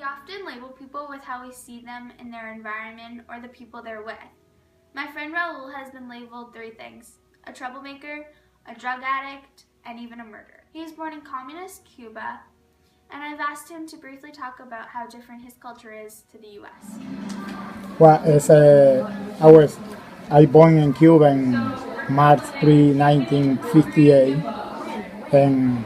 often label people with how we see them in their environment or the people they're with. My friend Raul has been labeled 3 things: a troublemaker, a drug addict, and even a murderer. He was born in communist Cuba, and I've asked him to briefly talk about how different his culture is to the U.S. Well, I born in Cuba in March 3, 1958, and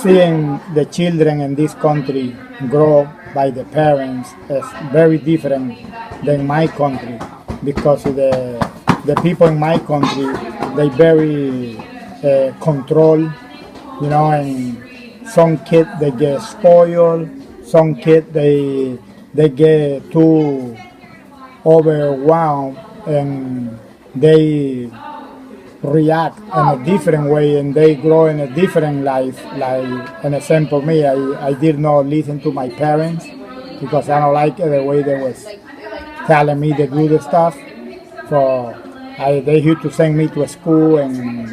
seeing the children in this country grow by the parents is very different than my country, because the people in my country, they very control, and some kids they get spoiled, some kids they get too overwhelmed and they react in a different way and they grow in a different life. Like an example, me, I did not listen to my parents because I don't like the way they was telling me to do the stuff. They used to send me to school and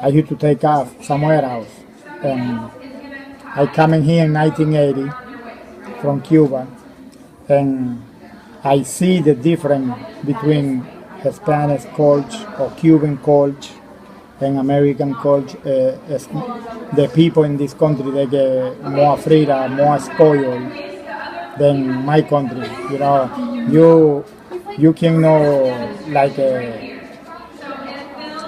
I used to take off somewhere else. And I come in here in 1980 from Cuba, and I see the difference between Hispanic culture or Cuban culture and American culture. The people in this country, they get more afraid, more spoiled than my country. You can know, like,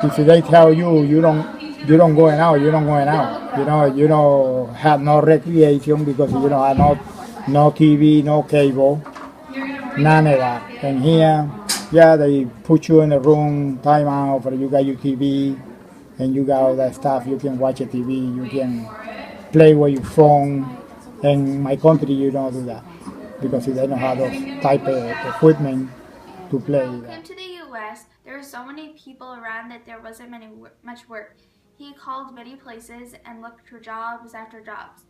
if they tell you don't going out, you don't going out. You don't have no recreation because have no TV, no cable, none of that. And here, they put you in a room, time out, or you got your TV, and you got all that stuff. You can watch a TV, you can play with your phone. In my country, you don't do that because they don't have those type of equipment to play. When he came to the U.S., there were so many people around that there wasn't much work. He called many places and looked for jobs after jobs.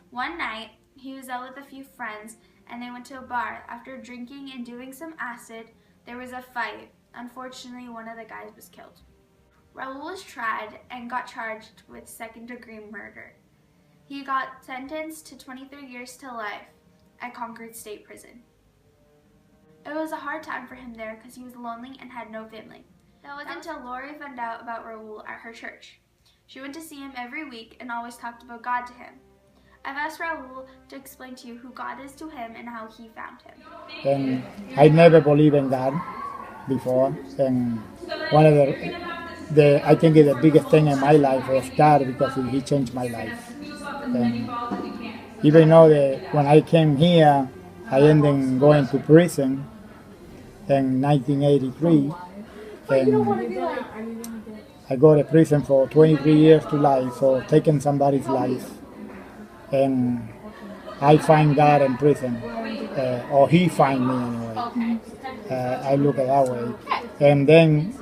One night, he was out with a few friends and they went to a bar. After drinking and doing some acid, there was a fight. Unfortunately, one of the guys was killed. Raul was tried and got charged with second-degree murder. He got sentenced to 23 years to life at Concord State Prison. It was a hard time for him there because he was lonely and had no family. That wasn't until Lori found out about Raul at her church. She went to see him every week and always talked about God to him. I've asked Raul to explain to you who God is to him and how he found him. And I never believed in God before. And one of I think the biggest thing in my life was God, because he changed my life. And even though that when I came here, I ended up going to prison in 1983. And I go to prison for 23 years to life for taking somebody's life. And I find God in prison, or he find me anyway. I look at that way. And then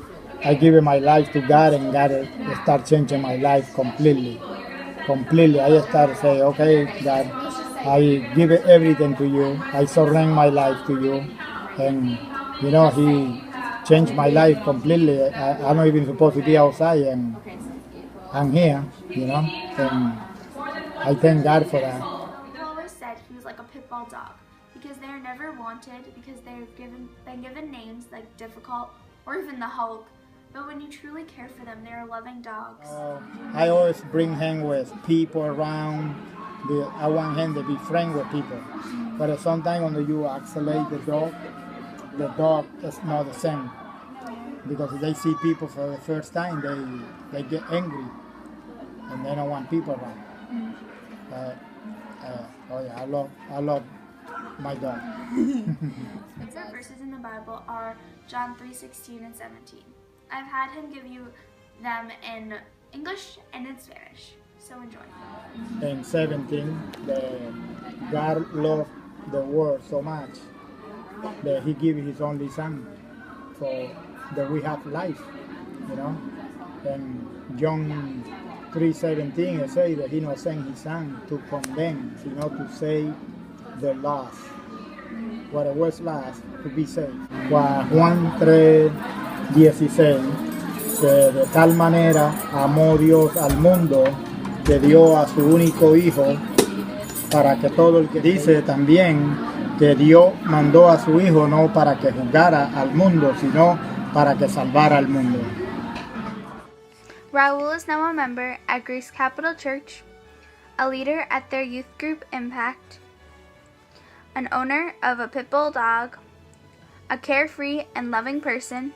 I give my life to God, and God start changing my life completely. I start saying, okay, God, I give everything to you. I surrender my life to you. And, he changed my life completely. I'm not even supposed to be outside, and I'm here, and I thank God for that. People always said he was like a pit bull dog because they're never wanted, because they've been given names like Difficult or even the Hulk. But when you truly care for them, they're loving dogs. I always bring him with people around. I want him to be friends with people. But sometimes when you isolate the dog is not the same. Because they see people for the first time, they get angry and they don't want people around. I love my dog. Favorite verses in the Bible are John 3:16 and 17. I've had him give you them in English and in Spanish, so enjoy. In 17, God loved the world so much that he gave his only son so that we have life, And John 3:17 it says that he not sent his son to condemn, to save the lost. What it was lost to be saved. Juan 3:16, que de tal manera amó Dios al mundo que dio a su único hijo para que todo el que dice también que Dios mandó a su Hijo no para que juzgara al mundo, sino para que salvara al mundo. Raul is now a member at Grace Capital Church, a leader at their youth group Impact, an owner of a pit bull dog, a carefree and loving person,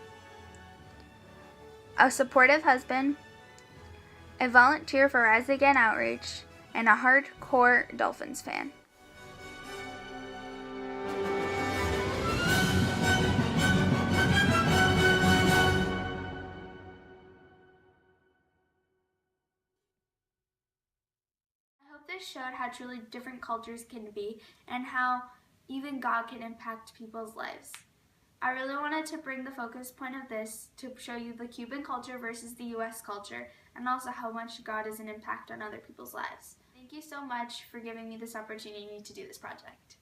a supportive husband, a volunteer for Rise Again Outreach, and a hardcore Dolphins fan. I hope this showed how truly different cultures can be and how even God can impact people's lives. I really wanted to bring the focus point of this to show you the Cuban culture versus the US culture and also how much God is an impact on other people's lives. Thank you so much for giving me this opportunity to do this project.